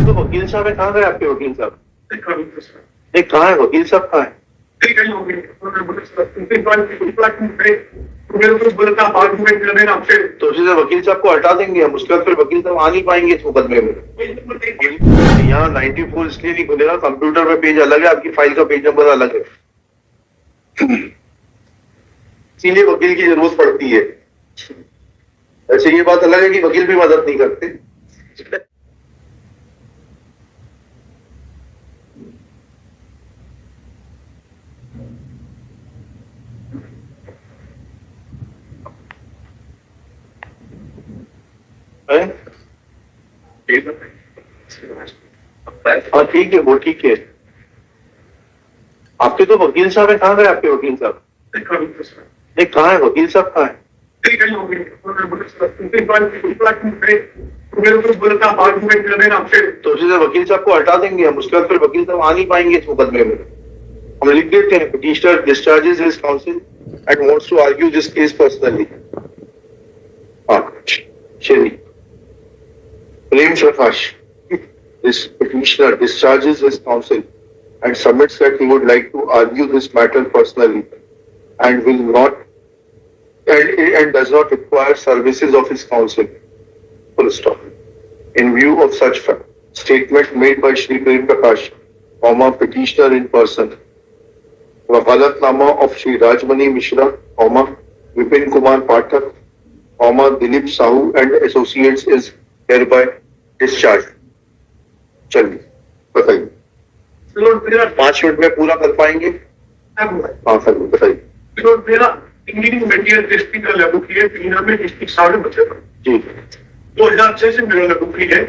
तो वकील साहब है, कहाँ गए आपके वकील साहब? एक कहाँ है वकील साहब, कहाँ है? तो उसी से वकील साहब को हटा देंगे हम, उसके बाद फिर वकील साहब आ नहीं पाएंगे इस मुकदमे में। यहाँ 94 इसलिए नहीं खुलेगा, कंप्यूटर पे पेज अलग है, आपकी फाइल का पेज नंबर अलग है, इसीलिए वकील की जरूरत पड़ती है। ऐसे ये बात अलग है कि वकील भी मदद नहीं करते। हाँ ठीक है, वो ठीक है। आपके तो वकील साहब है, कहाँ गए आपके वकील साहब? एक कहाँ है वकील साहब, कहाँ है? तो उसी से वकील साहब को हटा देंगे हम, उसके बाद फिर वकील साहब आ नहीं पाएंगे इस मुकदमे में। हम लिख देते हैं, petitioner discharges his counsel and wants to argue this case personally. हाँ, चलिए। Prem Prakash, this petitioner discharges his counsel and submits that he would like to argue this matter personally and will not and does not require services of his counsel. Full stop. In view of such statement made by Shri Prem Prakash, petitioner in person, वकालतनामा of Shri Rajmani Mishra, Vipin Kumar Pathak, Dilip Sahu and associates is hereby discharged. चलिए बताइए। 5 minute में पूरा कर पाएंगे? हाँ sir बताइए। मेरा engineering material testing का लेबोरेटरी पीना में डिस्ट्रिक्ट सारे बच्चे जी 2006 से मेरा लेबोरेटरी है।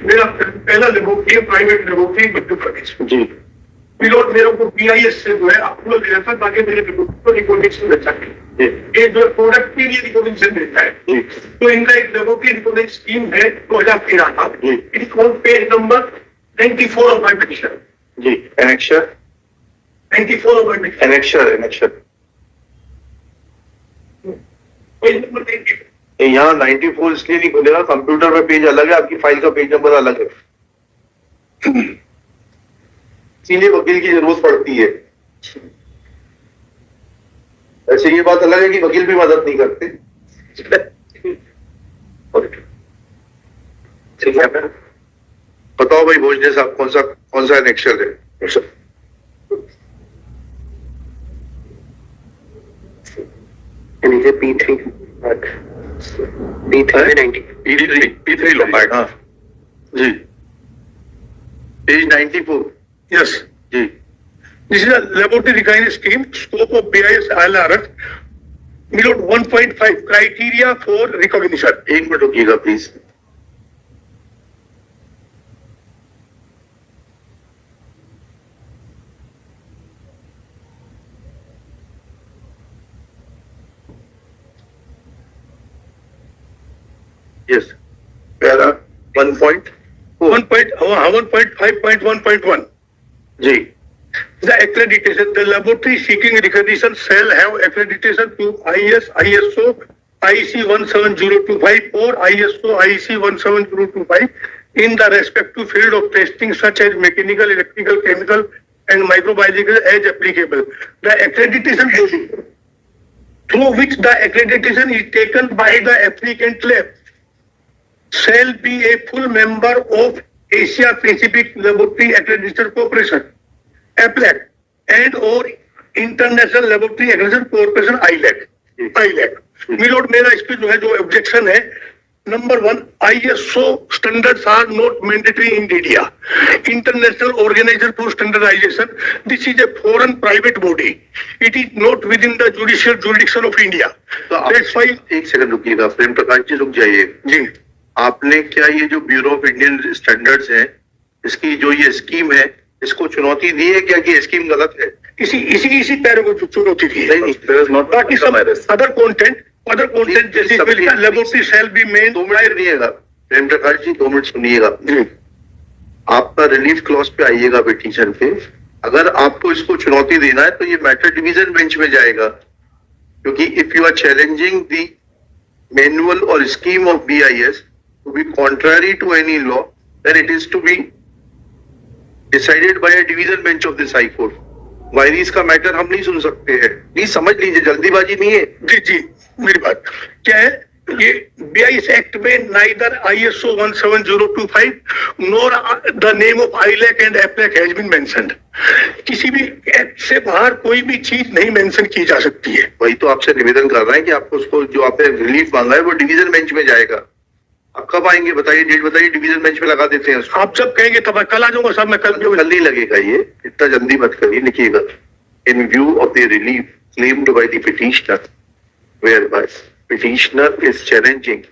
मेरा पहला laboratory private laboratory Madhya Pradesh जी। पिलोट मेरे को बीआईएस से जो है अप्रूवल दिया था ताकि मेरे लेबोरेटरी को रिकॉर्डिंग मिल सके। ये जो प्रोडक्ट के लिए रिकॉर्डिंग मिलता है, तो इनका एक लेबोरेटरी रिकॉर्डिंग स्कीम है 2013 का। It is on page number 94 of my petition. जी annexure 94 of my petition. Annexure यहाँ 94 इसलिए नहीं खुलेगा, कंप्यूटर पे पेज अलग है, आपकी फाइल का पेज नंबर अलग है, इसीलिए वकील की जरूरत पड़ती है। ऐसे ये बात अलग है कि वकील भी मदद नहीं करते। ठीक है, बताओ भाई भोजने साहब कौन सा एनेक्शर है? P3 लो पाएगा। हाँ जी, पेज 94। Yes. जी This is a laboratory design scheme. Scope of BIS ILR. Below 1.5 criteria for recognition. एक मिनट रुकिएगा प्लीज। Yes para 1.5.1.1. जी The accreditation. The laboratory seeking recognition shall have accreditation to IS, ISO, IEC 17025 or ISO, IEC 17025 in the respective field of testing such as mechanical, electrical, chemical and microbiological as applicable. The accreditation body through which the accreditation is taken by the applicant lab shall be a full member of Asia Pacific Laboratory Accreditation Corporation, APLAC, and or International Laboratory Accreditation Corporation, ILAC. मिलोट मेरा इस पे जो है जो objection है, number 1, ISO standards are not mandatory in India. International Organization for Standardization, this is a foreign private body. It is not within the judicial jurisdiction of India. तो That's why. एक second रुकिएगा, Prem Prakash ji रुक जाइए जी। आपने क्या ये जो bureau of Indian standards है, इसकी जो ये स्कीम है, इसको चुनौती दी है क्या कि स्कीम गलत है? इसी पैर को चुनौती दी है। बाकी सब अदर कंटेंट जैसे laboratory shall be main. 2 minute सुनिएगा प्रेम प्रकाश जी, 2 मिनट सुनिएगा। आपका रिलीफ क्लॉज पे आइएगा पिटीशन पे। अगर आपको इसको चुनौती देना है तो ये मैटर डिवीजन बेंच में जाएगा, क्योंकि if you are challenging the manual और scheme of BIS to be contrary to any law, then it is to be decided by a division bench of this High Court. वायरिस का matter हम नहीं सुन सकते हैं, please समझ लीजिए, जल्दीबाजी नहीं है। जी जी, मेरी बात क्या है, ये BIS एक्ट में neither ISO 17025 nor the name of ILAC and APLAC has been mentioned. किसी भी एक्ट से बाहर कोई भी चीज नहीं मेंशन की जा सकती है। वही तो आपसे निवेदन कर रहे हैं कि आपको उसको जो आपने रिलीफ मांगा है वो डिवीजन बेंच में जाएगा। आप कब आएंगे बताइए, डेट बताइए, डिवीजन बेंच में लगा देते हैं उसको। आप जब कहेंगे तब मैं कल आ जाऊंगा साहब, मैं कल कल नहीं लगेगा, ये इतना जल्दी मत करिए, लिखिएगा। इन view of the relief claimed by the petitioner whereby petitioner is challenging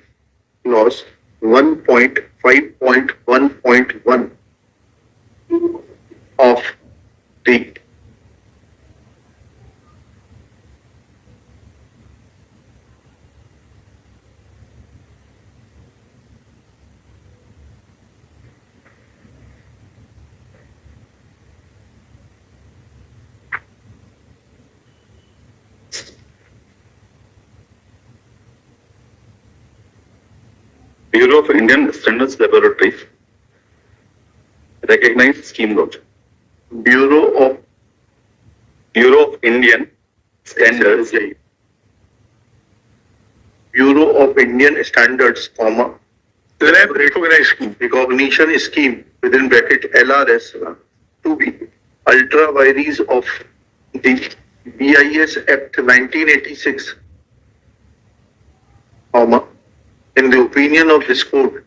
clause 1.5.1.1 of the Bureau of Indian Standards Laboratories recognized scheme launch. Bureau of Indian Standards Bureau of Indian Standards, lab recognition scheme within bracket LRS to be ultra vires of the BIS Act 1986, in the opinion of this court,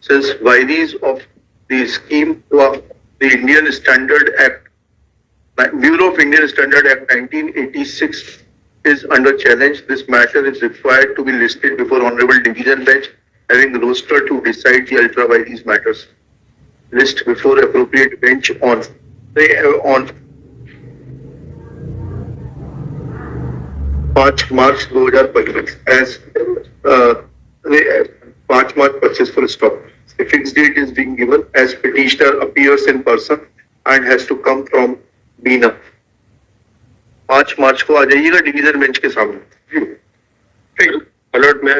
since vires of the scheme of the Indian Standard Act, Bureau of Indian Standard Act 1986 is under challenge, this matter is required to be listed before Honorable Division Bench having roster to decide the ultra vires matters. List before appropriate bench on 5 March 2025 as 5 March 25 full stop. The fixed date is being given as petitioner appears in person and has to come from Bina. 5 मार्च को आ जाइएगा division bench के सामने। Alert में